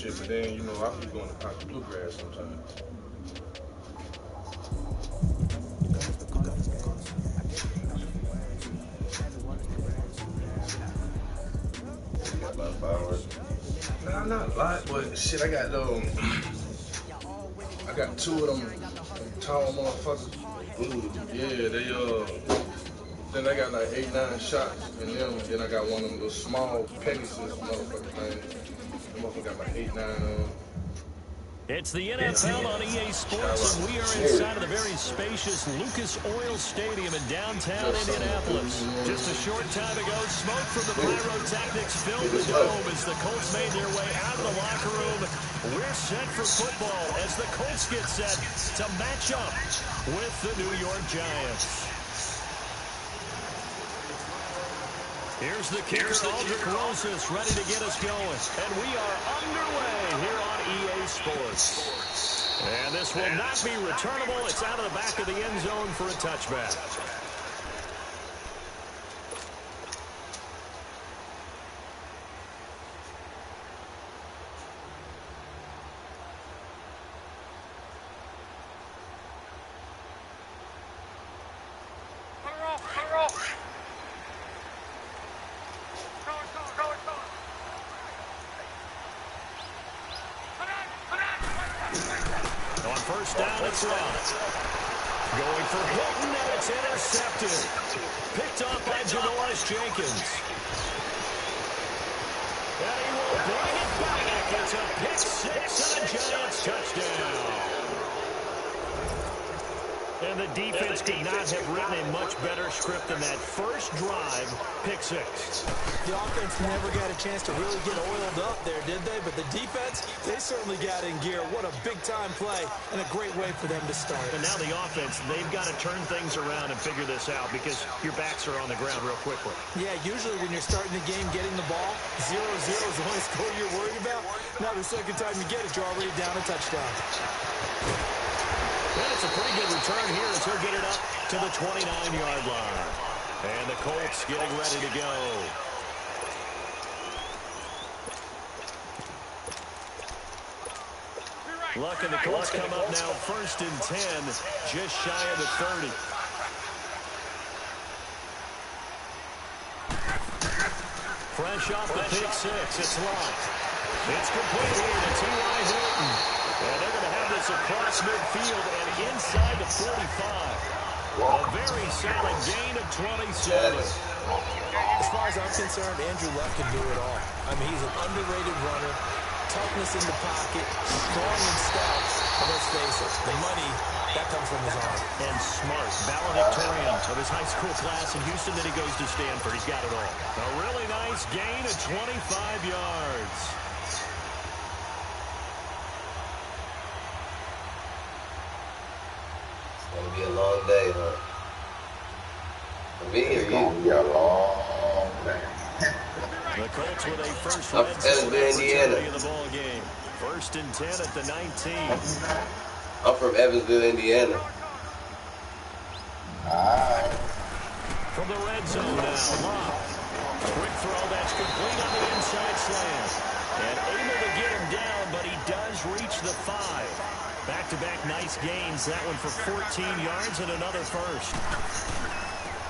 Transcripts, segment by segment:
shit, but then, you know, I be going to pocket bluegrass sometimes. You got a lot of fireworks? Nah, not a lot, but shit, I got I got two of them tall motherfuckers. Ooh. Yeah, then I got like 8, 9 shots in them, and then I got one of them little small Pegasus motherfucker things. That motherfucker got like 8, 9 It's the NFL on EA Sports, and we are inside of the very spacious Lucas Oil Stadium in downtown Indianapolis. Just a short time ago, smoke from the pyrotechnics filled the dome as the Colts made their way out of the locker room. We're set for football as the Colts get set to match up with the New York Giants. Here's the kicker, Aldrich Rosas, ready to get us going. And we are underway here on EA Sports. And this will not be returnable. It's out of the back of the end zone for a touchback. On first down, it's Lott. Going for Hilton, and it's intercepted. Picked off by Janoris Jenkins. And he will bring it back. It's a pick six and a Giants touchdown. And the defense could not have written a much better script than that first drive, pick six. The offense never got a chance to really get oiled up there, did they? But the defense, they certainly got in gear. What a big-time play and a great way for them to start. And now the offense, they've got to turn things around and figure this out because your backs are on the ground real quickly. Yeah, usually when you're starting the game getting the ball, 0-0 is the only score you're worried about. Now the second time you get it, you're already down a touchdown. And it's a pretty good return here as he'll get it up to the 29-yard line. And the Colts getting ready to go. Luck and the Colts come up now first and 10, just shy of the 30. Fresh off the pick six, it's Lott. It's complete here to T.Y. Hilton. And they're going to have this across midfield and inside the 45. A very solid gain of 27. As far as I'm concerned, Andrew Luck can do it all. I mean, he's an underrated runner, toughness in the pocket, strong and stout. But let's face it, the money, that comes from his arm. And smart, valedictorian of his high school class in Houston. Then he goes to Stanford. He's got it all. A really nice gain of 25 yards. It's gonna be a long day, huh? For me or you? It's gonna be a long day. The Colts with a first I'm red from zone Indiana. opportunity in the ball game. First and 10 at the 19. I'm from Evansville, Indiana. From the red zone now, Lott. Quick throw that's complete on the inside slant. And able to get him down, but he does reach the 5. Back-to-back nice gains. That one for 14 yards and another first.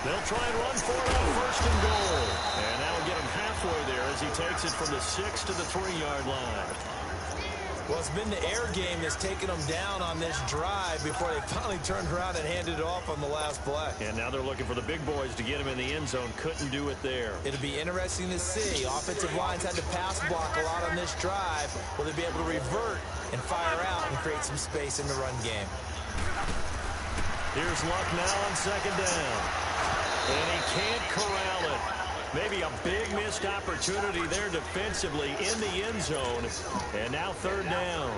They'll try and run for it on first and goal. And that'll get him halfway there as he takes it from the 6 to the 3-yard line. Well, it's been the air game that's taken them down on this drive before they finally turned around and handed it off on the last play. And now they're looking for the big boys to get him in the end zone. Couldn't do it there. It'll be interesting to see. Offensive lines had to pass block a lot on this drive. Will they be able to revert and fire out and create some space in the run game? Here's Luck now on second down. And he can't corral it. Maybe a big missed opportunity there defensively in the end zone. And now third down.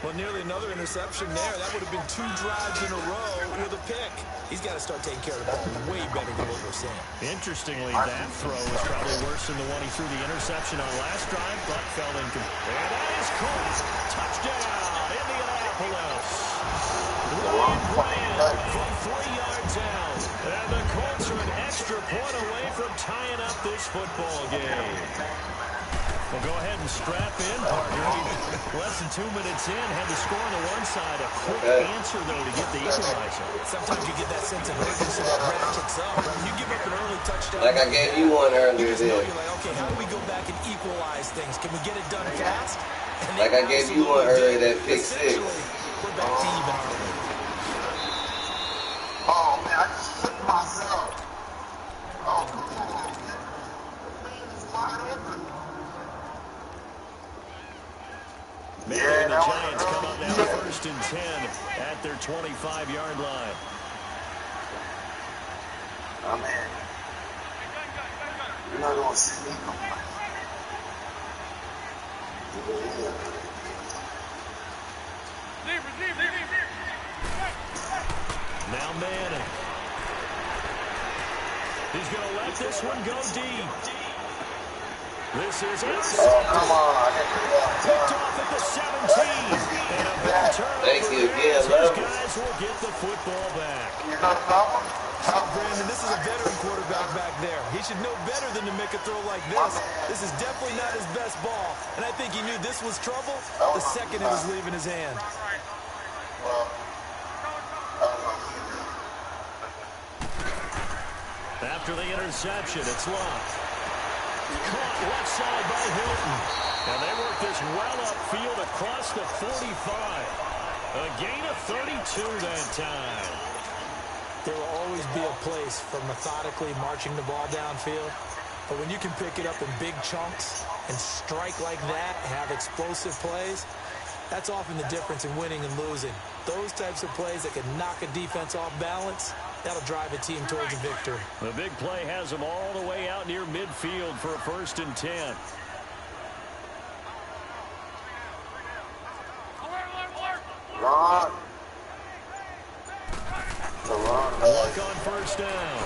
Well, nearly another interception there. That would have been 2 drives in a row with a pick. He's got to start taking care of the ball way better than what we're seeing. Interestingly, that throw was probably worse than the one he threw the interception on last drive, but fell incomplete. And that is caught. Touchdown, Indianapolis. Ryan Bryant from 3 yards out. And the Colts are an extra point away from tying up this football game. Well, go ahead and strap in, partner. Less than 2 minutes in, had the score on the one side. A quick answer, though, to get the equalizer. Sometimes you get that sense of urgency that ratchets up. Right? When you give up an early touchdown, like I gave you one earlier. You just know you're like, okay, how do we go back and equalize things? Can we get it done fast? Like I gave you one earlier, that pick six. We're back to even, aren't we? Oh, man, I just flipped myself. Oh, come on. It's wide open. And the Giants come up now 1st and 10 at their 25-yard line. Oh, man. You're not going to see me come back. Now Madden. He's going to let this one go deep. This is it. Oh, come on. Picked off at the 17. And a big turnover. Thank you again, These love. guys will get the football back. You got a problem? Oh, Brandon, this is a veteran quarterback back there. He should know better than to make a throw like this. This is definitely not his best ball. And I think he knew this was trouble the second it was leaving his hand. After the interception, it's locked. Caught left side by Hilton. And they work this well upfield across the 45. A gain of 32 that time. There will always be a place for methodically marching the ball downfield. But when you can pick it up in big chunks and strike like that, have explosive plays, that's often the difference in winning and losing. Those types of plays that can knock a defense off balance, that'll drive a team towards a victory. The big play has them all the way out near midfield for a 1st and 10. Ron. Luck on 1st down.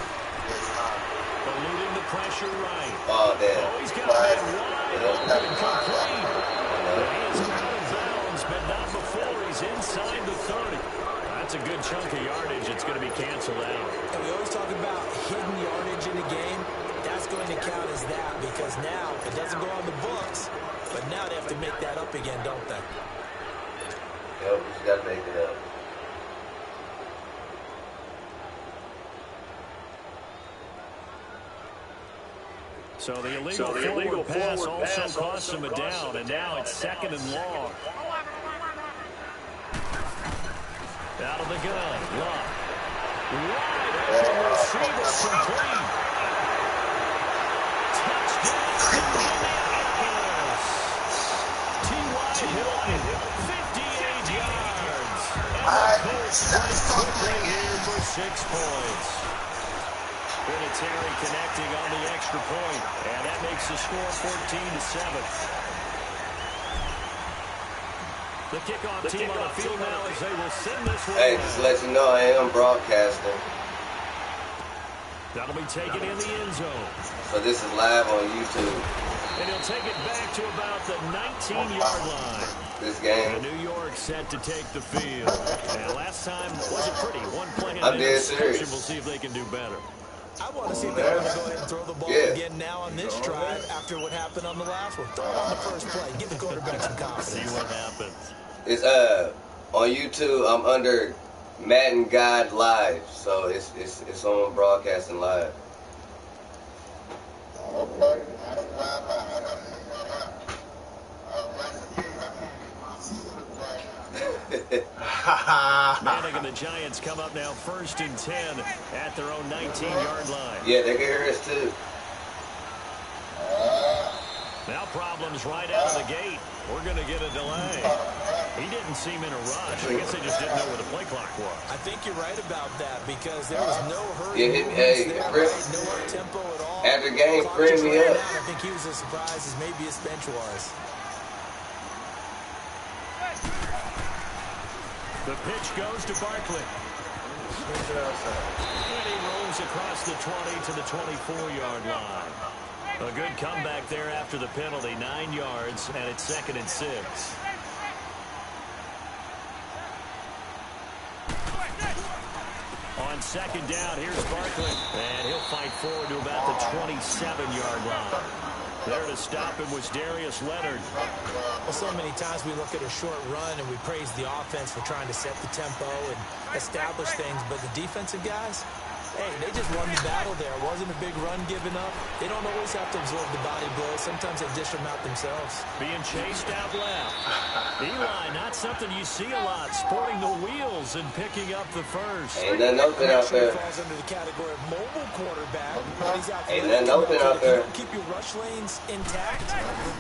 Eluding the pressure right. Oh, damn. Oh, he's got that wide open complete. He is out of bounds, but not before he's inside the 30. That's a good chunk of yardage. It's going to be canceled out. And we always talk about hidden yardage in the game. That's going to count as that because now it doesn't go on the books, but now they have to make that up again, don't they? Yep, you got to make it up. So the illegal forward pass also cost him a down, and now it's 2nd and long. Out of the gun, Luck. Wide open receiver complete. Touchdown, Indianapolis. T.Y. Hilton, 58 yards. And the Colts break quickly here for 6 points. Vinatieri connecting on the extra point, and that makes the score 14-7. The kickoff team on the field now as they will send this one. Hey, just to let you know, I am broadcasting. That'll be taken in the end zone. So this is live on YouTube. And he'll take it back to about the 19-yard line. This game. And New York set to take the field. And last time wasn't pretty. One play and I'm an dead interception. serious. We'll see if they can do better. I want to see if they want to go ahead and throw the ball again now on this drive after what happened on the last one. Throw it on the first play. Give the quarterback some confidence. See what happens. It's on YouTube. I'm under Madden Guide Live, so it's on broadcasting live. Manning and the Giants come up now 1st and 10 at their own 19-yard line. Yeah, they can hear us too. Now problems right out of the gate. We're going to get a delay. He didn't seem in a rush. I guess they just didn't know where the play clock was. I think you're right about that because there was no hurry. Yeah, hey, there, Chris, right? No up-tempo at all. after the game, Clock bring just me ran up. out. I think he was as surprised as maybe his bench was. The pitch goes to Barkley. And he rolls across the 20 to the 24-yard line. A good comeback there after the penalty. 9 yards, and it's 2nd and 6. On 2nd down, here's Barkley. And he'll fight forward to about the 27-yard line. There to stop him was Darius Leonard. Well, so many times we look at a short run and we praise the offense for trying to set the tempo and establish things, but the defensive guys, hey, they just won the battle there. It wasn't a big run given up. They don't always have to absorb the body blows. Sometimes they dish them out themselves. Being chased out left. Eli, not something you see a lot, sporting the wheels and picking up the first. Ain't nothing open out there. Falls under the category of mobile quarterback. He's out Ain't nothing open out there. If you don't keep your rush lanes intact,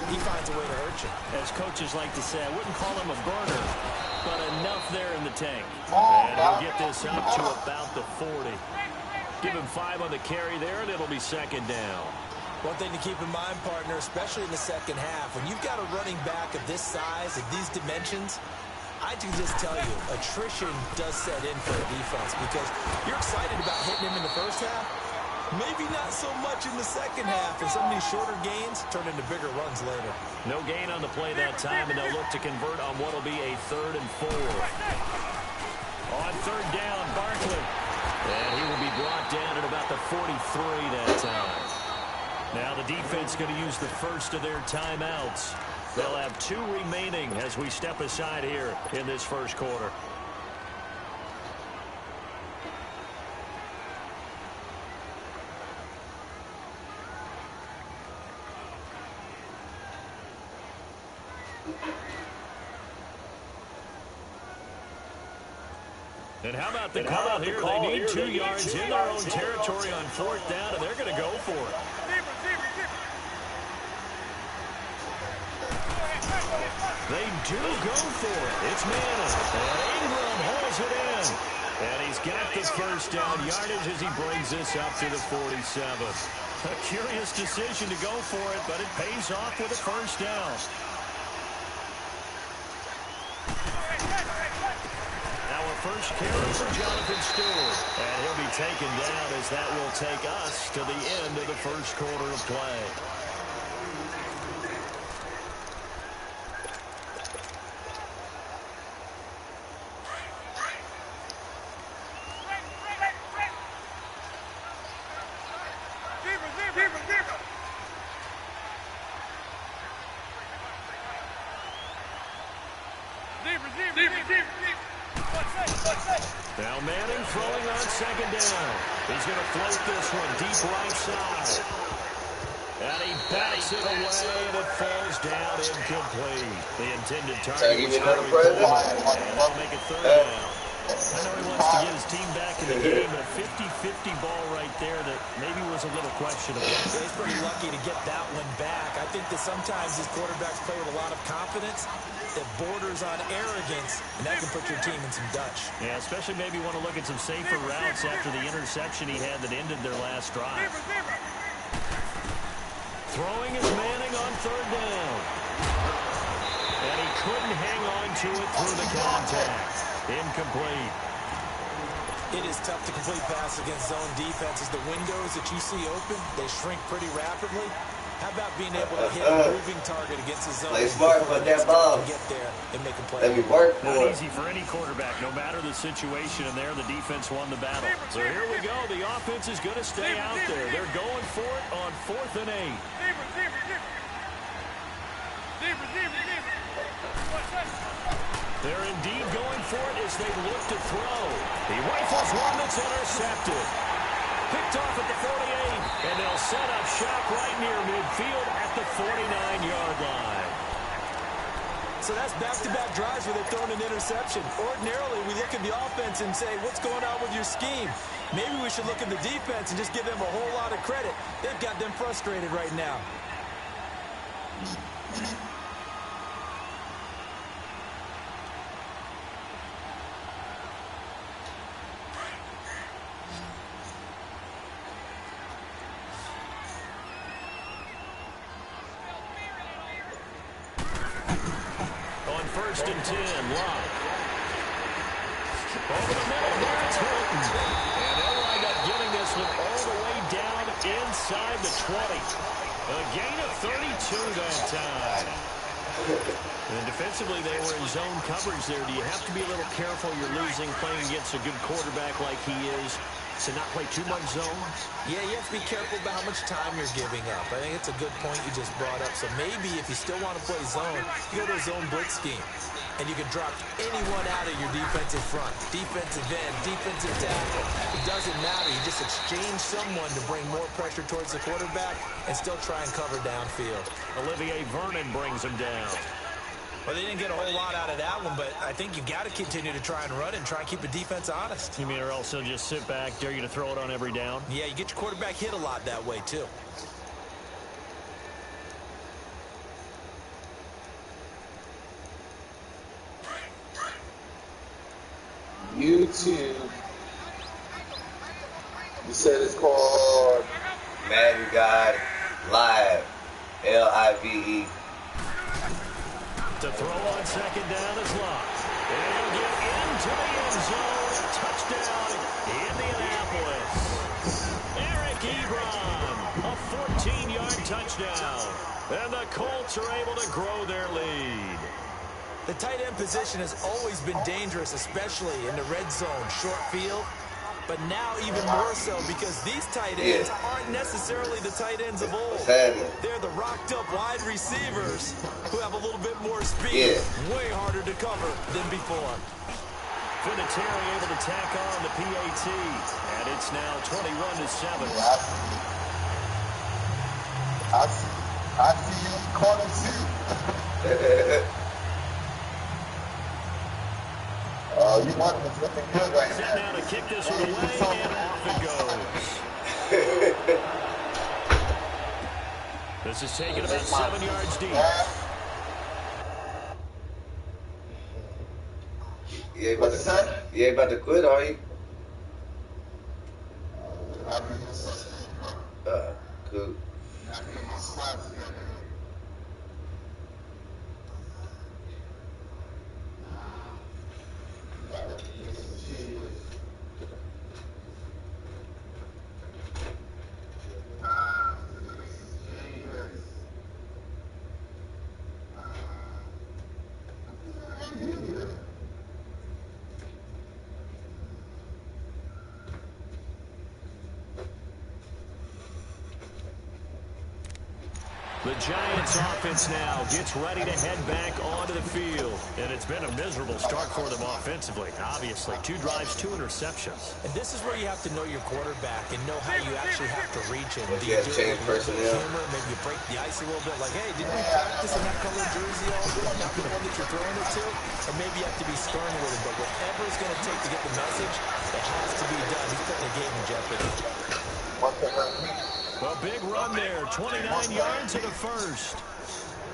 he finds a way to hurt you. As coaches like to say, I wouldn't call him a burner, but enough there in the tank. And he'll get this up to about the 40. Give him 5 on the carry there, and it'll be second down. One thing to keep in mind, partner, especially in the second half, when you've got a running back of this size, of these dimensions, I can just tell you, attrition does set in for a defense because you're excited about hitting him in the first half, maybe not so much in the second half, and some of these shorter gains turn into bigger runs later. No gain on the play that time, and they'll look to convert on what will be a 3rd and 4. On 3rd down, Barkley. And he will be brought down at about the 43 that time. Now the defense going to use the first of their timeouts. They'll have 2 remaining as we step aside here in this first quarter. And how about the call here? They need 2 yards in their own territory on 4th down, and they're going to go for it. They do go for it. It's Madden. And Ingram holds it in. And he's got the first down yardage as he brings this up to the 47. A curious decision to go for it, but it pays off with a first down. First carry for Jonathan Stewart. And he'll be taken down as that will take us to the end of the first quarter of play. Now Manning throwing on 2nd down. He's going to float this one deep right side. And he backs it away, and it falls down incomplete. The intended target was Harry Coleman, and that'll make it 3rd down. I know he wants to get his team back in the game, but a 50-50 ball right there that maybe was a little questionable. Yeah, he's pretty lucky to get that one back. I think that sometimes these quarterbacks play with a lot of confidence that borders on arrogance, and that can put your team in some Dutch. Yeah, especially maybe want to look at some safer routes after the interception he had that ended their last drive. Throwing is Manning on 3rd down. And he couldn't hang on to it through the contact. Incomplete. It is tough to complete pass against zone defenses. The windows that you see open, they shrink pretty rapidly. How about being able to hit a moving target against the zone? Play smart, put that ball. Get there and make a play. Let me work for Not it. easy for any quarterback, no matter the situation, and there the defense won the battle. So here we go. The offense is going to stay out there. They're going for it on 4th and 8. They're indeed going for it as they look to throw. He rifles one that's intercepted. Picked off at the 48, and they'll set up shop right near midfield at the 49-yard line. So that's back-to-back drives where they've thrown an interception. Ordinarily, we look at the offense and say, what's going on with your scheme? Maybe we should look at the defense and just give them a whole lot of credit. They've got them frustrated right now. On 1st and 10, Locke. Over the middle, here it's Hilton. And they'll wind up getting this one all the way down inside the 20. A gain of 32 that time. And defensively, they were in zone coverage there. Do you have to be a little careful? You're losing playing against a good quarterback like he is. box and not play too much zone? Yeah, you have to be careful about how much time you're giving up. I think it's a good point you just brought up. So maybe if you still want to play zone, you go to a zone blitz scheme. And you can drop anyone out of your defensive front. Defensive end, defensive tackle. It doesn't matter. You just exchange someone to bring more pressure towards the quarterback and still try and cover downfield. Olivier Vernon brings him down. Well, they didn't get a whole lot out of that one, but I think you've got to continue to try and run and try and keep the defense honest. You mean or else they'll just sit back, dare you to throw it on every down? Yeah, you get your quarterback hit a lot that way, too. YouTube. You said it's called Madden God Live. L-I-V-E. To throw on second down is locked. And he'll get into the end zone. Touchdown, Indianapolis. Eric Ebron, a 14-yard touchdown. And the Colts are able to grow their lead. The tight end position has always been dangerous, especially in the red zone, short field. But now even more so because these tight ends aren't necessarily the tight ends of old. They're the rocked-up wide receivers who have a little bit more speed, way harder to cover than before. Vinatieri able to tack on the PAT, and it's now 21-7. I see you corner two. You want this looking good right Set now to kick this one away, and off it goes. This is taken about 7 yards deep. You ain't about to quit, are you? Cool. The Giants offense now gets ready to head back onto the field. And it's been a miserable start for them offensively. Obviously, 2 drives, 2 interceptions. And this is where you have to know your quarterback and know how you actually have to reach him. Do You you have do change it with personnel. humor? Maybe you break the ice a little bit. Like, hey, didn't we practice in that color jersey all day? Not the one that you're throwing it to? Or maybe you have to be stern with him. But whatever it's going to take to get the message, it has to be done. He's putting the game in jeopardy. A big run there, 29 yards to the first.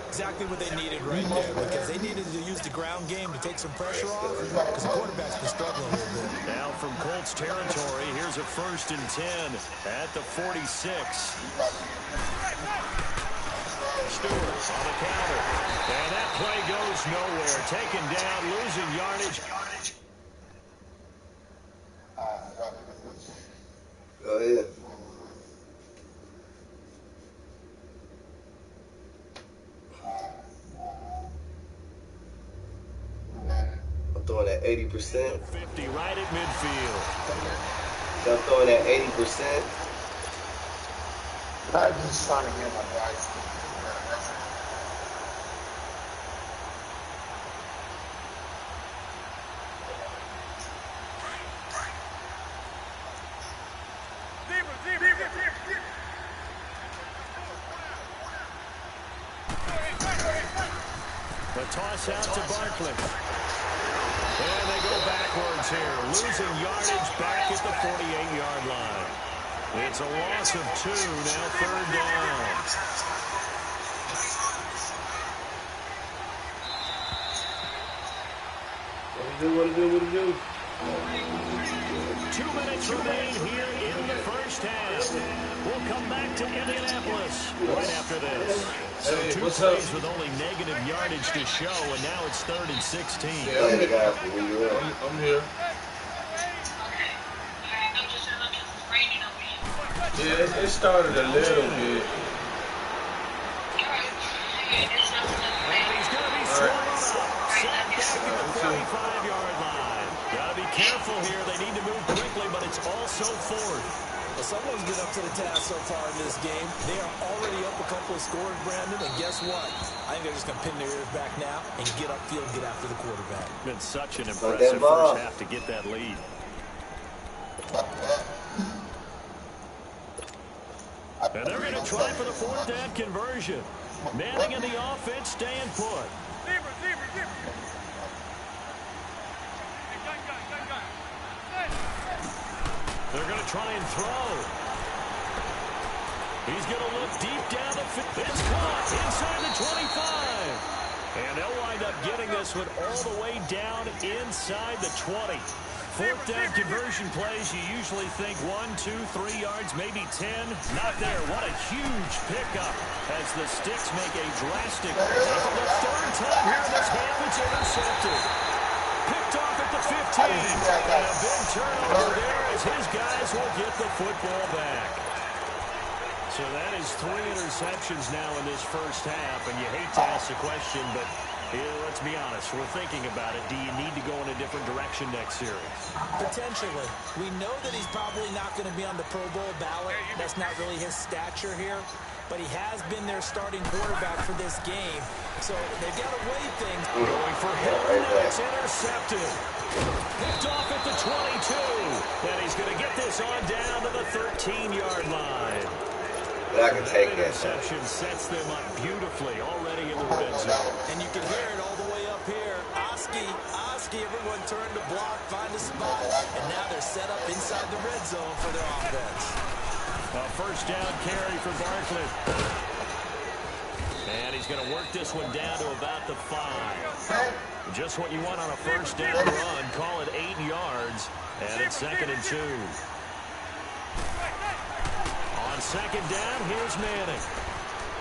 Exactly what they needed right there, because they needed to use the ground game to take some pressure off, because the quarterback's been struggling a little bit. Now from Colts territory, here's a 1st and 10 at the 46. Stewart on the counter. And that play goes nowhere. Taken down, losing yardage. Go ahead. I'm throwing at 80%. 50 right at midfield. I'm throwing at 80%. I'm just trying to get my guys. The toss out to Barkley. And they go backwards here, losing yardage back at the 48-yard line. It's a loss of 2, now 3rd down. What to do? 2 minutes remain here in the first half. We'll come back to Indianapolis right after this. So Hey, 2 what's plays up? with only negative yardage to show, and now it's 3rd and 16. Yeah, I'm here. Yeah, it started a little bit. And he's going to be swung up. Set back at the 45-yard line. Got to be careful here. They need to move quickly, but it's also fourth. Well, someone's been up to the task so far in this game. They are already up a couple of scores, Brandon, and guess what? I think they're just going to pin their ears back now and get upfield and get after the quarterback. Been such an impressive first half to get that lead. And they're going to try for the fourth down conversion. Manning in the offense, staying put. They're going to try and throw. He's going to look deep down the field. It's caught inside the 25. And they'll wind up getting this one all the way down inside the 20. Fourth down conversion plays, you usually think 1, 2, 3 yards, maybe 10. Not there. What a huge pickup as the Sticks make a drastic. For the third time here in this half, it's intercepted. Picked off at the 15. And a big turnover there as his guys will get the football back. So that is 3 interceptions now in this first half. And you hate to ask the question, but let's be honest. We're thinking about it. Do you need to go in a different direction next series? Potentially. We know that he's probably not going to be on the Pro Bowl ballot. That's not really his stature here. But he has been their starting quarterback for this game. So they've got to weigh things. Going for him. It's intercepted. Picked off at the 22. And he's going to get this on down to the 13-yard line. But I can take that. Interception sets them up beautifully already in the red zone. And you can hear it all the way up here. Oski, everyone turned to block, find a spot. And now they're set up inside the red zone for their offense. A first down carry for Barkley. And he's going to work this one down to about the 5. Just what you want on a first down run. Call it 8 yards. And it's 2nd and 2. On second down, here's Manning.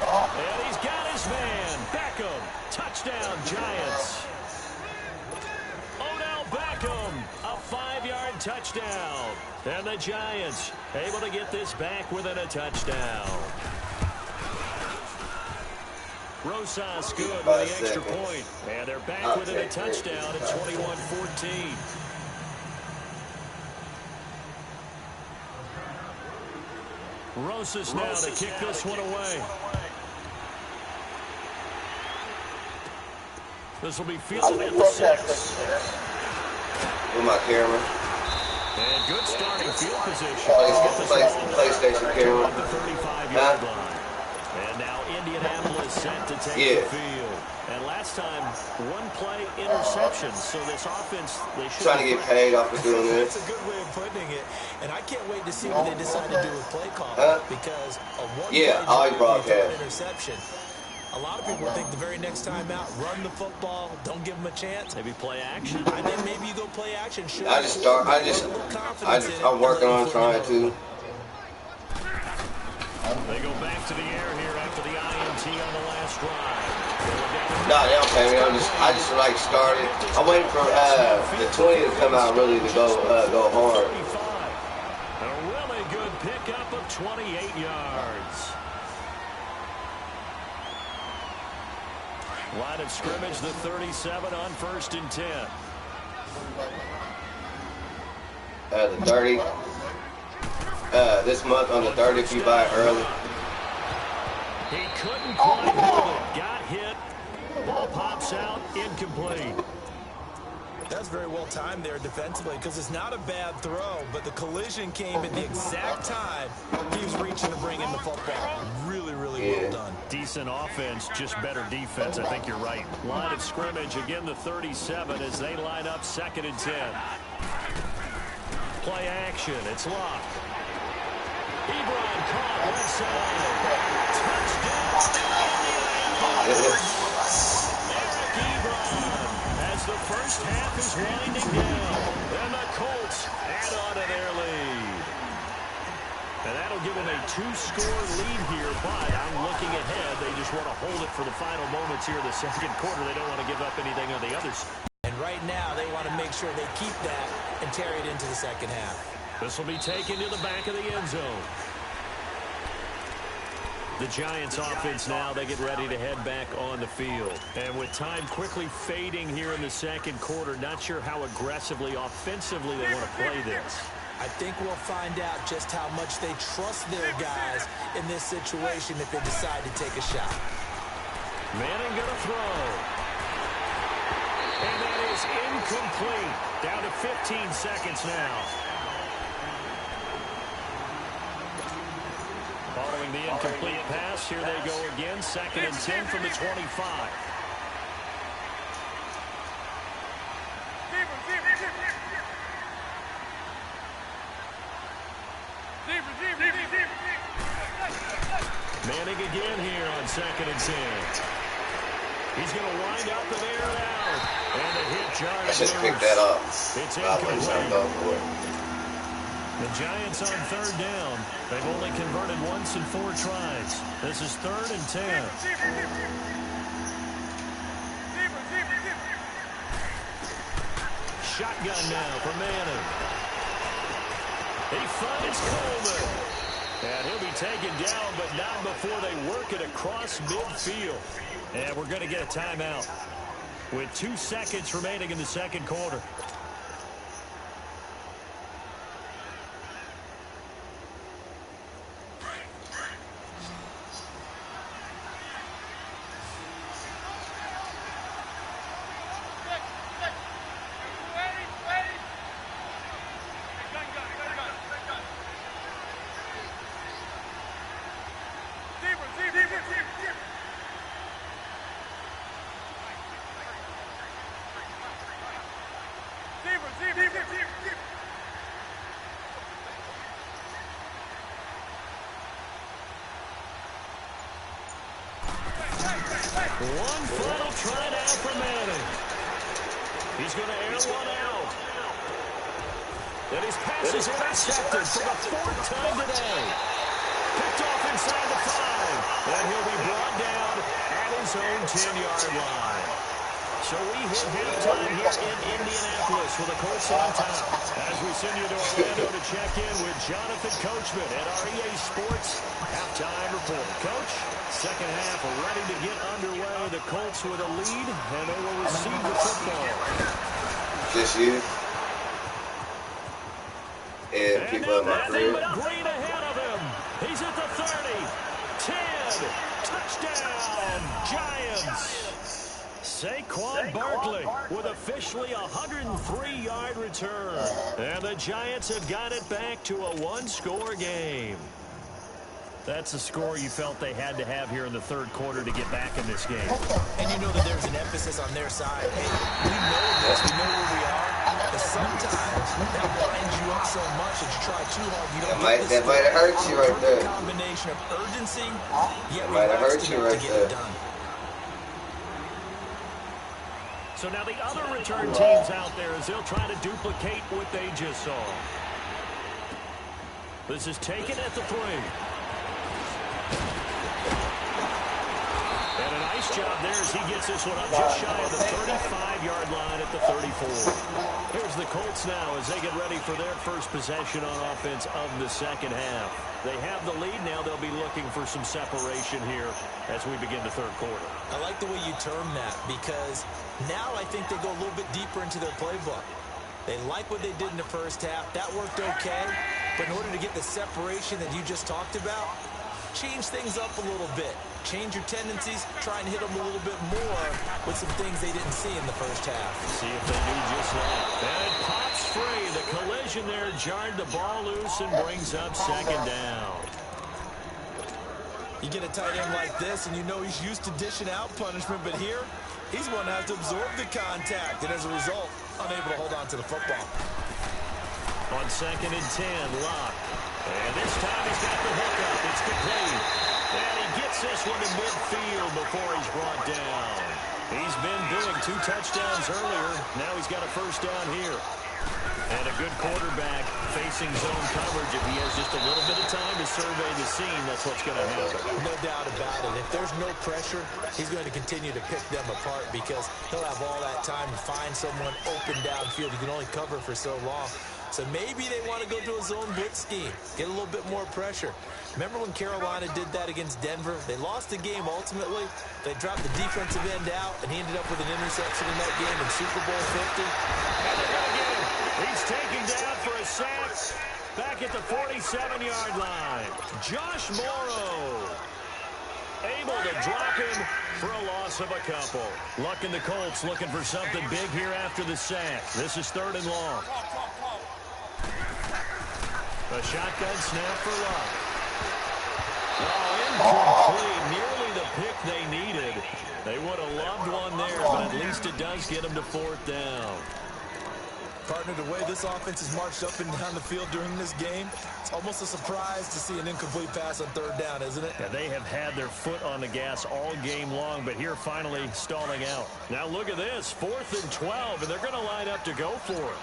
And he's got his man. Beckham. Touchdown, Giants. Odell Beckham. A 5-yard touchdown. And the Giants able to get this back within a touchdown. Rosas good with the extra point. And they're back within a touchdown at 21-14. Rosas now to kick this one away. This will be fielded at the 6. With my camera. And good starting field position. PlayStation camera. At the 35-yard line. And now Indianapolis set to take the field. And last time, 1 play interception. So this offense, they should trying to get paid off of doing this. That's a good way of putting it. And I can't wait to see what they decide to do with play calling. Because a one-play interception. A lot of people think the very next time out, run the football, don't give them a chance. Maybe play action. I think maybe you go play action. I'm working on trying to. They go back to the air here after the INT on the last drive. No, they don't pay me. I just like started. I'm waiting for the 20 to come out really to go hard. A really good pickup of 28 yards. Line of scrimmage, the 37 on 1st and 10. The 30. This month on the 30 if you buy it early. He couldn't quite hold it. Got hit. Ball pops out. Incomplete. That's very well timed there defensively because it's not a bad throw, but the collision came at the exact time he was reaching to bring in the football. Really, really well done. Decent offense, just better defense. I think you're right. Line of scrimmage, again the 37 as they line up 2nd and 10. Play action. It's locked. Ebron caught right side. Touchdown. Eric Ebron as the first half is winding down. And the Colts add on to their lead. And that'll give them a 2-score lead here, but I'm looking ahead. They just want to hold it for the final moments here in the second quarter. They don't want to give up anything on the others. And right now, they want to make sure they keep that and carry it into the second half. This will be taken to the back of the end zone. The Giants offense now, they get ready to head back on the field. And with time quickly fading here in the second quarter, not sure how aggressively, offensively they want to play this. I think we'll find out just how much they trust their guys in this situation if they decide to take a shot. Manning gonna throw. And that is incomplete. Down to 15 seconds now. Following the incomplete pass, here they go again. 2nd and 10 from the 25. Manning again here on 2nd and 10. He's going to wind up and air it out. And the hit jar. Let's just pick that up. It's incomplete. The Giants on 3rd down. They've only converted once in 4 tries. This is 3rd and 10. Shotgun now for Manning. He finds Coleman. And he'll be taken down, but not before they work it across midfield. And we're going to get a timeout with 2 seconds remaining in the second quarter. One final try now for Manning. He's going to air one out. And his pass is intercepted for the 4th time today. Picked off inside the 5. And he'll be brought down at his own 10-yard line. So we hit halftime here in Indianapolis with the Colts on top. As we send you to Orlando to check in with Jonathan Coachman at our EA Sports Halftime Report. Coach, second half ready to get underway. The Colts with a lead, and they will receive the football. Just you. And people in my career. Green ahead of him. He's at the 30. 10. Touchdown, Giants. Saquon Barkley with officially a 103-yard return. And the Giants have got it back to a 1-score game. That's a score you felt they had to have here in the third quarter to get back in this game. And you know that there's an emphasis on their side. Hey, we know this. We know where we are. But sometimes that winds you up so much that you try too hard. You don't That might have hurt you right there. Combination of urgency, yet might have hurt you right there. So now the other return teams out there as they'll try to duplicate what they just saw. This is taken at the 3. And a nice job there as he gets this one up just shy of the 35-yard line at the 34. Here's the Colts now as they get ready for their first possession on offense of the second half. They have the lead now. They'll be looking for some separation here as we begin the third quarter. I like the way you term that because now I think they go a little bit deeper into their playbook. They like what they did in the first half. That worked okay. But in order to get the separation that you just talked about, change things up a little bit. Change your tendencies. Try and hit them a little bit more with some things they didn't see in the first half. See if they do just that. And it pops free. The collision there jarred the ball loose and brings up second down. You get a tight end like this, and you know he's used to dishing out punishment, but here, he's one that has to absorb the contact, and as a result, unable to hold on to the football. On 2nd and 10, Locke. And this time he's got the hookup. It's complete. And he gets this one in midfield before he's brought down. He's been big. 2 touchdowns earlier. Now he's got a first down here. And a good quarterback facing zone coverage. If he has just a little bit of time to survey the scene, that's what's going to happen. No doubt about it. If there's no pressure, he's going to continue to pick them apart because he'll have all that time to find someone open downfield. He can only cover for so long. So maybe they want to go to a zone blitz scheme, get a little bit more pressure. Remember when Carolina did that against Denver? They lost the game ultimately. They dropped the defensive end out, and he ended up with an interception in that game in Super Bowl 50. And they're going to get him. He's taken down for a sack back at the 47-yard line. Josh Morrow able to drop him for a loss of a couple. Luck in the Colts looking for something big here after the sack. This is 3rd and long. A shotgun snap for Luck. Oh, incomplete. Nearly the pick they needed. They would have loved one there, but at least it does get them to 4th down. Partner, the way this offense has marched up and down the field during this game, it's almost a surprise to see an incomplete pass on 3rd down, isn't it? Yeah, they have had their foot on the gas all game long, but here finally stalling out. Now look at this, 4th and 12, and they're going to line up to go for it.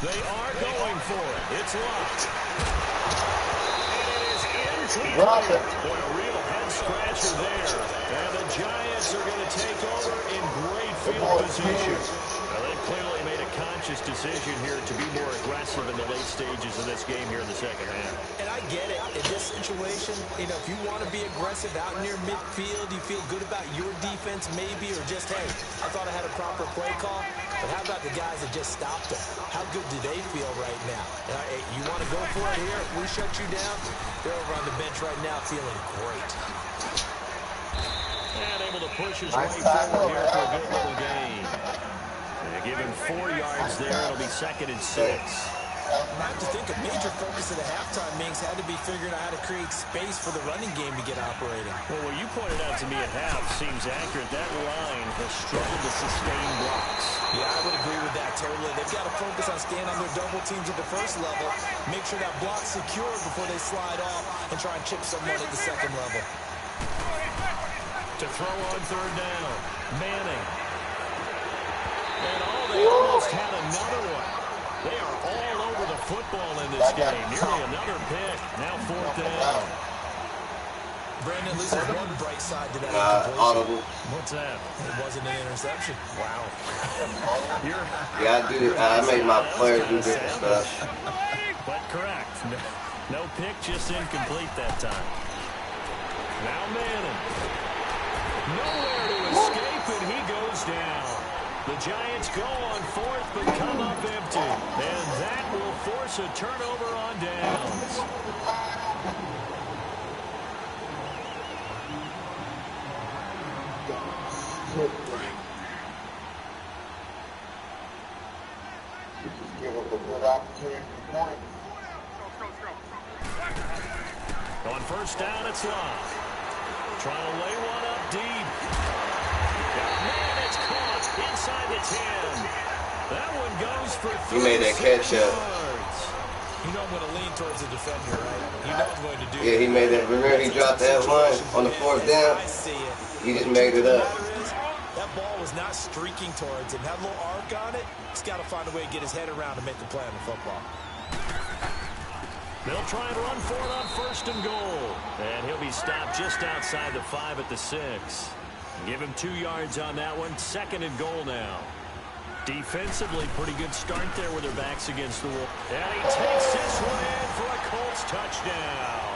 They are going for it. It's locked. Drop it. Boy, a real head-scratcher there. And the Giants are going to take over in great field position. Now, they've clearly made a conscious decision here to be more aggressive in the late stages of this game here in the second half. And I get it. In this situation, you know, if you want to be aggressive out near midfield, you feel good about your defense maybe, or just, hey, I thought I had a proper play call. But how about the guys that just stopped them? How good do they feel right now? Hey, you want to go for it here? We shut you down. They're over on the bench right now feeling great. And able to push his way forward here for a good little gain. They give him 4 yards there. It'll be 2nd and 6. I have to think a major focus of the halftime meetings had to be figuring out how to create space for the running game to get operating. Well, what you pointed out to me at half seems accurate. That line has struggled to sustain blocks. Yeah, I would agree with that totally. They've got to focus on staying on their double teams at the first level, make sure that block's secure before they slide off, and try and chip someone at the second level. To throw on 3rd down, Manning. And they almost had another one. They are all over the football in this game. Nearly another pick. Now 4th down. Brandon, at least there's one bright side to that. Audible. What's that? It wasn't an interception. Wow. Yeah, I do. I make my players do different stuff. But correct. No pick, just incomplete that time. Now Manning. Nowhere to escape, and he goes down. The Giants go on 4th, but come up empty. And that will force a turnover on downs. Give us a good opportunity to point. On 1st down, it's Love. Trying to lay one up deep. Man, it's caught inside the 10. That one goes for 36 He made that catch up. yards. You know I'm going to lean towards the defender, right? You know I'm going to do Yeah, he made that. Remember he dropped that one on the 4th down? I see it. He just made it up. That ball was not streaking towards him. Had a little arc on it. He's got to find a way to get his head around to make the play on the football. They'll try and run for it on 1st and goal. And he'll be stopped just outside the 5 at the 6. Give him 2 yards on that one. 2nd and goal now. Defensively, pretty good start there with their backs against the wall. And he takes this one in for a Colts touchdown.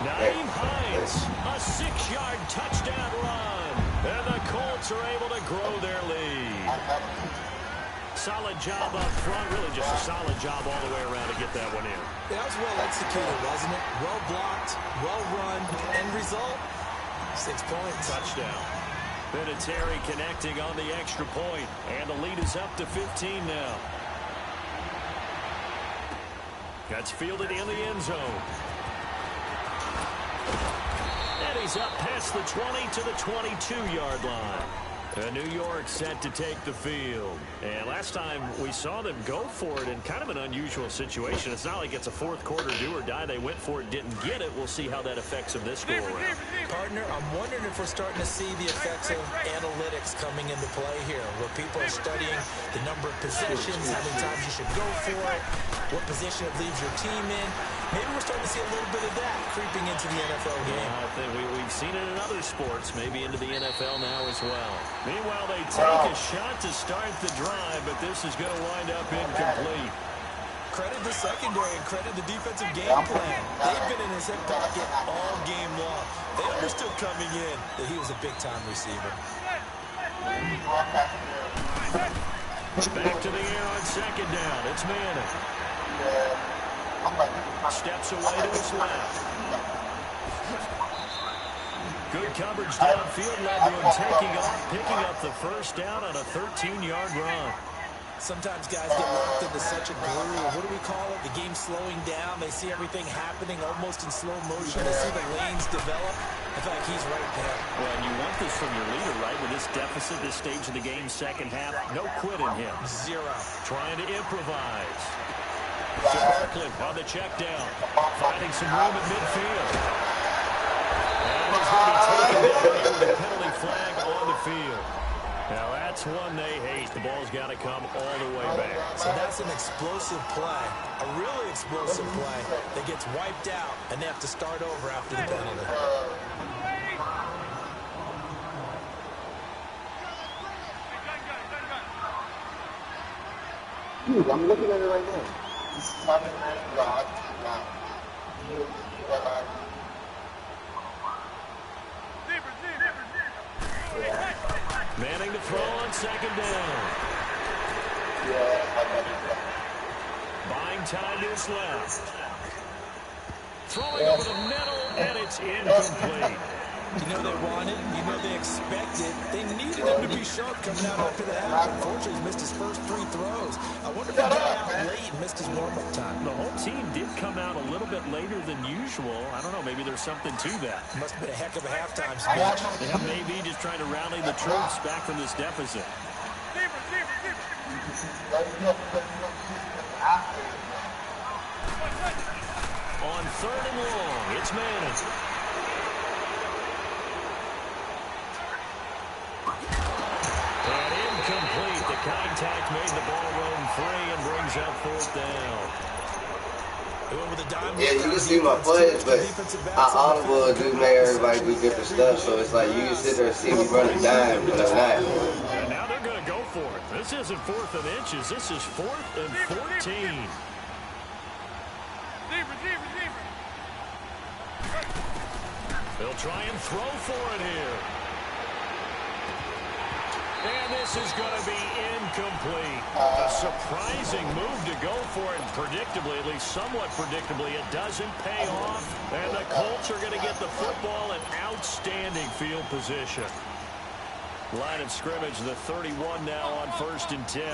Naeem Hines, a 6-yard touchdown run. And the Colts are able to grow their lead. Solid job up front, really just a solid job all the way around to get that one in. That was well executed, wasn't it? Well blocked, well run. End result, 6 points. Touchdown. Vinatieri connecting on the extra point, and the lead is up to 15 now. That's fielded in the end zone. And he's up past the 20 to the 22-yard line. New York set to take the field. And last time we saw them go for it in kind of an unusual situation. It's not like it's a fourth quarter do or die. They went for it, didn't get it. We'll see how that affects them this go-around. Partner, I'm wondering if we're starting to see the effects of analytics coming into play here, where people are studying the number of possessions, how many times you should go for it, what position it leaves your team in. Maybe we're starting to see a little bit of that creeping into the NFL game. Yeah, I think we've seen it in other sports, maybe into the NFL now as well. Meanwhile, they take a shot to start the drive, but this is going to wind up incomplete. Credit the secondary and credit the defensive game plan. They've been in his hip pocket all game long. They understood coming in that he was a big-time receiver. Back to the air on second down. It's Madden. Steps away to his left. Good coverage downfield led to him taking off, picking up the first down on a 13-yard run. Sometimes guys get locked into such a groove. What do we call it? The game slowing down. They see everything happening almost in slow motion. They see the lanes develop. In fact, he's right there. Well, and you want this from your leader, right? With this deficit, this stage of the game, second half, no quit in him. Zero. Trying to improvise. To Barkley on the check down. Finding some room at midfield. And he's going to be taken down with a penalty flag on the field. Now that's one they hate. The ball's got to come all the way back. So that's an explosive play, a really explosive play that gets wiped out, and they have to start over after the penalty. Dude, I'm looking at it right now. This is happening right now. Manning to throw on second down. Buying time to his left. Throwing over the middle, and it's incomplete. You know they wanted, you know they expected. They needed him to be sharp coming out after the half. Unfortunately, he missed his first 3 throws. I wonder if he got out late and missed his warm-up time. The whole team did come out a little bit later than usual. I don't know, maybe there's something to that. Must have been a heck of a halftime speech. Yeah, maybe just trying to rally the troops back from this deficit. On third and long, it's Madden. And incomplete. The contact made the ball roam free and brings up fourth down. Yeah, you can see my plays, but I audible do make everybody do different stuff, so it's like you can sit there and see me run a dime, but I'm not. And now they're going to go for it. This isn't 4th and inches. This is 4th and 14. They'll try and throw for it here. And this is going to be incomplete. A surprising move to go for it. Predictably, at least somewhat predictably, it doesn't pay off. And the Colts are going to get the football in outstanding field position. Line of scrimmage, the 31 now on 1st and 10.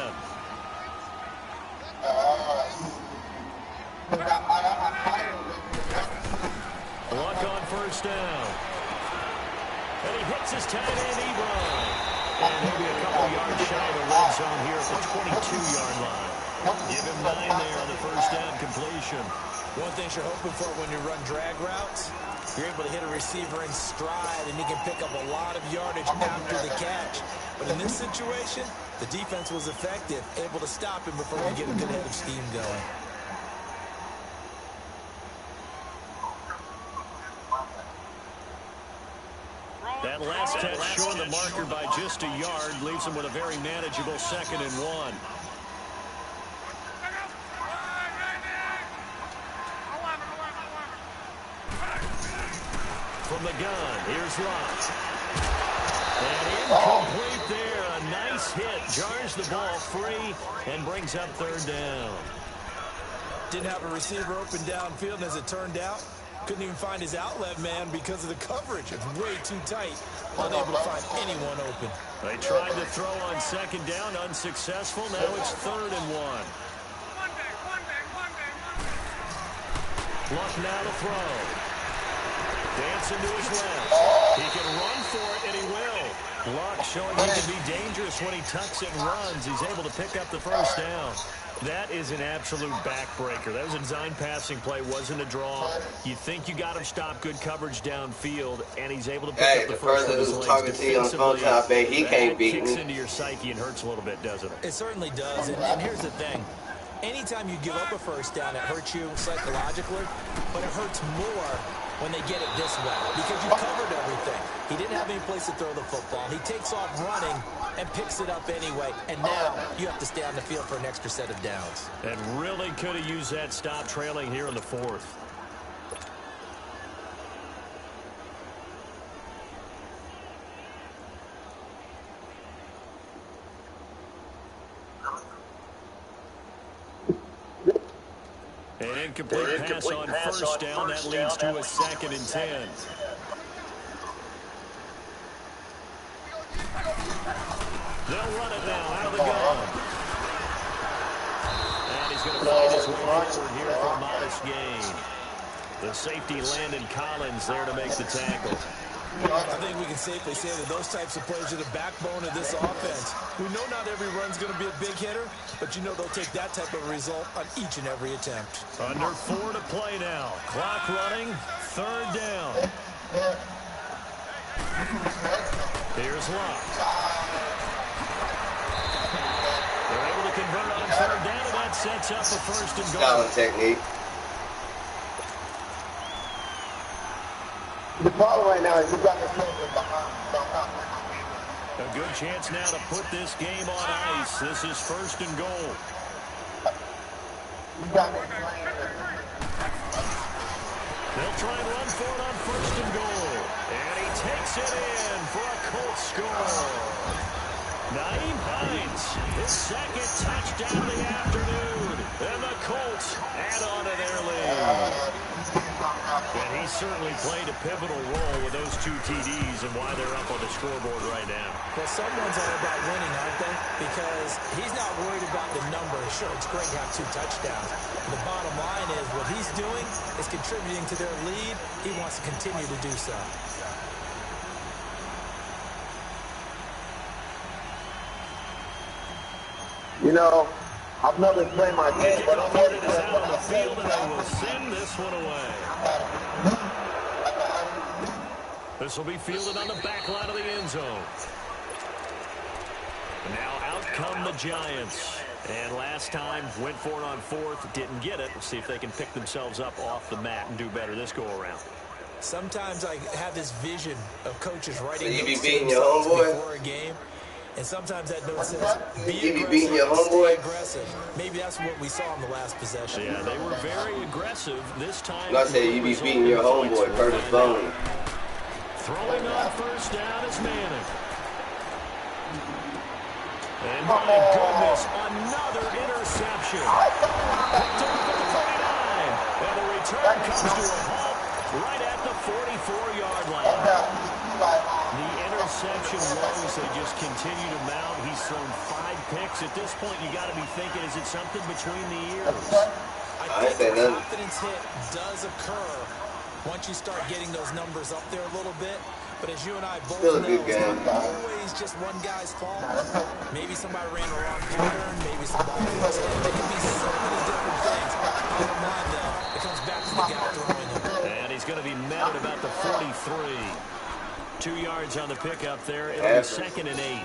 Luck on first down. And he hits his tight end, Ebron. And maybe a couple yards shy of the red zone here at the 22-yard line. Give him 9 there on the first down completion. One thing you're hoping for when you run drag routes, you're able to hit a receiver in stride, and he can pick up a lot of yardage after the catch. But in this situation, the defense was effective, able to stop him before we get a good head of steam going. That last catch showing the marker by just a yard leaves him with a very manageable 2nd and 1. From the gun, here's Lott. And incomplete there. A nice hit. Jars the ball free and brings up 3rd down. Didn't have a receiver open downfield, and as it turned out, couldn't even find his outlet man because of the coverage. It's way too tight. Unable to find anyone open. They tried to throw on 2nd down, unsuccessful. Now it's 3rd and 1. Luck now to throw. Dancing to his left. He can run for it, and he will. Luck showing he can be dangerous when he tucks it and runs. He's able to pick up the first down. That is an absolute backbreaker. That was a design passing play, wasn't a draw. You think you got him stopped, good coverage downfield, and he's able to pick up the first one. Who's talking to you on the phone, I bet he can't beat me. Kicks into your psyche and hurts a little bit, doesn't it? It certainly does, and here's the thing. Anytime you give up a first down, it hurts you psychologically, but it hurts more when they get it this way because you covered everything. He didn't have any place to throw the football. He takes off running and picks it up anyway, and now you have to stay on the field for an extra set of downs. And really could have used that stop trailing here in the fourth. An incomplete pass on first down. That leads to a 2nd and 10. They'll run it now out of the gun. And he's going to find his way forward here for a modest gain. The safety Landon Collins there to make the tackle. I think we can safely say that those types of plays are the backbone of this offense. We know not every run's going to be a big hitter, but you know they'll take that type of result on each and every attempt. Under 4 to play now. Clock running. 3rd down. Here's Luck. They're able to convert on 3rd down, and that sets up a 1st and goal. Scouting technique. The problem right now is you got to play behind. A good chance now to put this game on ice. This is 1st and goal. They'll try and run for it on 1st and goal. And he takes it in for a Colts score. Nyheim Hines, his 2nd touchdown of the afternoon. And the Colts add on to their lead. And he certainly played a pivotal role with those 2 TDs and why they're up on the scoreboard right now. Well, someone's all about winning, aren't they? Because he's not worried about the numbers. Sure, it's great to have 2 touchdowns. The bottom line is what he's doing is contributing to their lead. He wants to continue to do so. You know, I've never played my game, but I'm It is out on the field, and they will send this one away. This will be fielded on the back line of the end zone. And now out come the Giants. And last time, went for it on 4th, didn't get it. See if they can pick themselves up off the mat and do better this go-around. Sometimes I have this vision of coaches writing So you be notes beating to your themselves homeboy? before a game. And sometimes that note says, You be be beating your aggressive, homeboy? stay aggressive. Maybe that's what we saw in the last possession. Yeah, they were very aggressive this time. I say you be beating your homeboy, Curtis Bone. Throwing on 1st down is Manning. And my goodness, another interception. Picked up for the 39. And the return comes to a halt right at the 44-yard line. The interception woes, they just continue to mount. He's thrown 5 picks. At this point, you got to be thinking, is it something between the ears? I think the confidence hit does occur once you start getting those numbers up there a little bit. But as you and I both Still a know, good it's game. not always just one guy's fault. Maybe somebody ran the wrong pattern. Maybe some ball was in. There can be so many different things. Bottom line, though, it comes back to the guy throwing them. And he's going to be met at about the 43. 2 yards on the pickup there. It'll be 2nd and 8.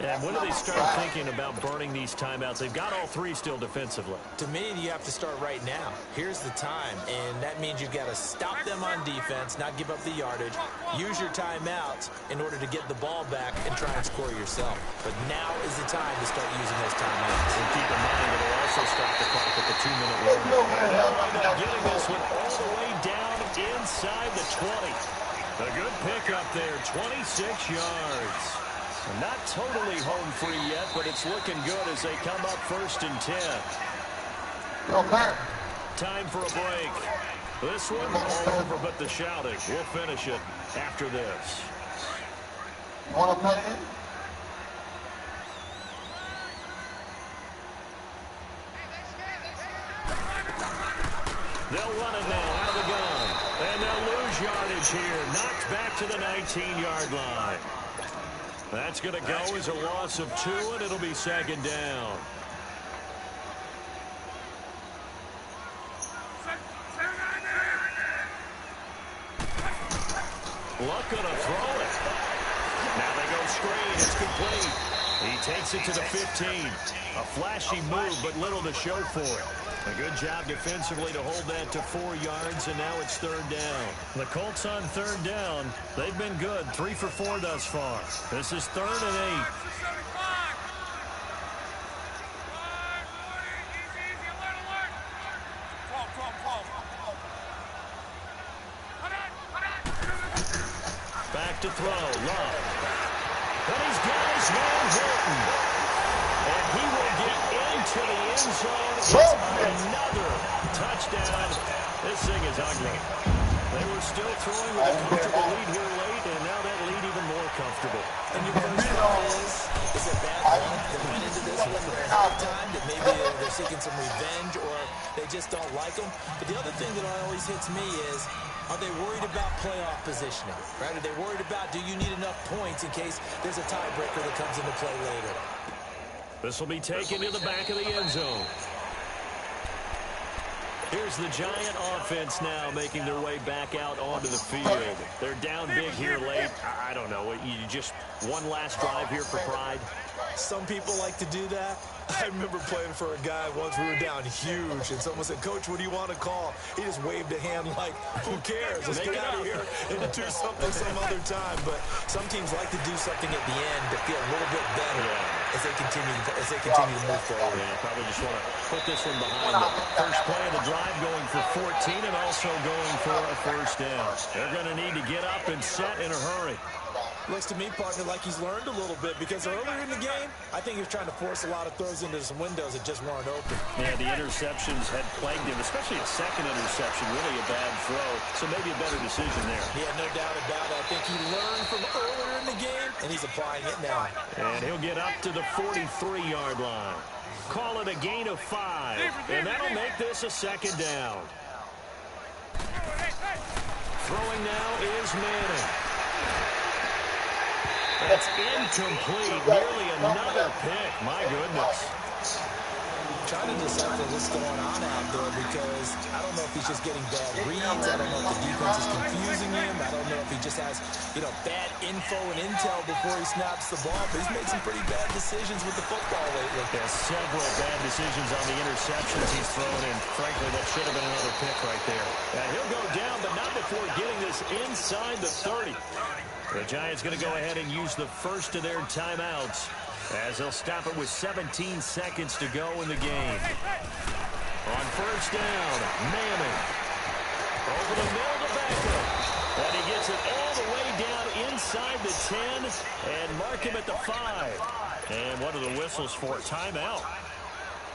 And when do they start thinking about burning these timeouts? They've got all 3 still defensively. To me, you have to start right now. Here's the time, and that means you've got to stop them on defense, not give up the yardage, use your timeouts in order to get the ball back and try and score yourself. But now is the time to start using those timeouts. And keep in mind that it'll also stop the clock at the 2-minute warning. Getting this one all the way down inside the 20. A good pickup there, 26 yards. Not totally home free yet, but it's looking good as they come up 1st and 10. Time for a break. This one all over but the shouting. We'll finish it after this. Want to put it in? They'll run it now out of the gun. And they'll lose yardage here. Knocked back to the 19-yard line. That's going to go as a loss of 2, and it'll be 2nd down. Luck going to throw it. Now they go screen. It's complete. He takes it to the 15. A flashy move, but little to show for it. A good job defensively to hold that to 4 yards, and now it's third down. The Colts on third down. They've been good, 3 for 4 thus far. This is 3rd and 8. Back to throw, Love. But he's got his man Hilton. And he will get into the end zone. It's another touchdown. This thing is ugly. They were still throwing with a comfortable lead here late, and now that lead even more comfortable. And your first thought is it bad luck that went into this when they're at halftime, that maybe they're seeking some revenge or they just don't like them? But the other thing that always hits me is, are they worried about playoff positioning? Right? Are they worried about, do you need enough points in case there's a tiebreaker that comes into play later? This will be taken to the back of the end zone. Here's the Giant offense now making their way back out onto the field. They're down big here late. I don't know. You just one last drive here for pride. Some people like to do that. I remember playing for a guy once. We were down huge, and someone said, "Coach, what do you want to call?" He just waved a hand like, "Who cares? Let's get out of here and do something some other time." But some teams like to do something at the end to feel a little bit better as they continue to move forward. Yeah, probably just want to put this one behind them. First play of the drive going for 14 and also going for a first down. They're going to need to get up and set in a hurry. Looks to me, partner, like he's learned a little bit, because earlier in the game, I think he was trying to force a lot of throws into some windows that just weren't open. Yeah, the interceptions had plagued him, especially a second interception, really a bad throw. So maybe a better decision there. Yeah, no doubt about it. I think he learned from earlier in the game, and he's applying it now. And he'll get up to the 43-yard line. Call it a gain of 5, and that'll make this a second down. Throwing now is Manning. That's incomplete. Nearly another pick. My goodness. Trying to decipher what's going on out there, because I don't know if he's just getting bad reads. I don't know if the defense is confusing him. I don't know if he just has, bad info and intel before he snaps the ball. But he's made some pretty bad decisions with the football lately. Yeah, several bad decisions on the interceptions he's thrown, and frankly, that should have been another pick right there. And he'll go down, but not before getting this inside the 30. The Giants going to go ahead and use the first of their timeouts, as they'll stop it with 17 seconds to go in the game. On first down, Manning. Over the middle to Beckham. And he gets it all the way down inside the 10 and mark him at the 5. And what are the whistles for? Timeout.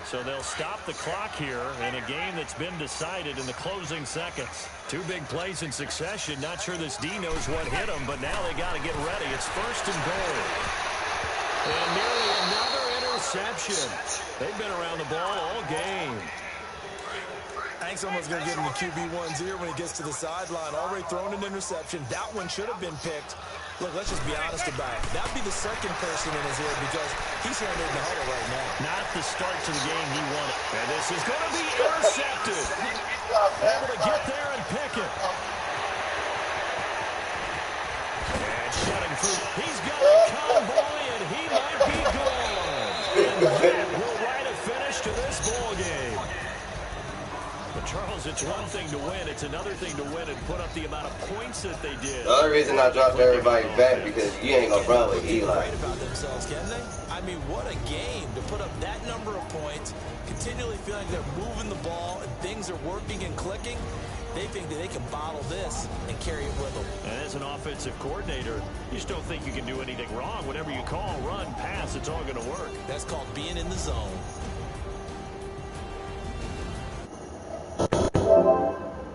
So they'll stop the clock here in a game that's been decided in the closing seconds. 2 big plays in succession. Not sure this D knows what hit them, but now they got to get ready. It's first and goal. And nearly another interception. They've been around the ball all game. I think someone's going to give him the QB1's ear when he gets to the sideline. Already thrown an interception. That one should have been picked. Look, let's just be honest about it. That would be the second person in his ear, because he's hearing it in the huddle right now. Not the start to the game he wanted. And this is going to be intercepted. Able to get there and pick it. And shutting through. He's got a convoy, and he might be gone. And that will write a finish to this ball game. But Charles, it's one thing to win. It's another thing to win and put up the amount of points that they did. The only reason I dropped everybody back because you ain't gonna run with Eli. Right about themselves, can they? I mean, what a game to put up that number of points, continually feeling like they're moving the ball and things are working and clicking. They think that they can bottle this and carry it with them. And as an offensive coordinator, you just don't think you can do anything wrong. Whatever you call, run, pass, it's all going to work. That's called being in the zone.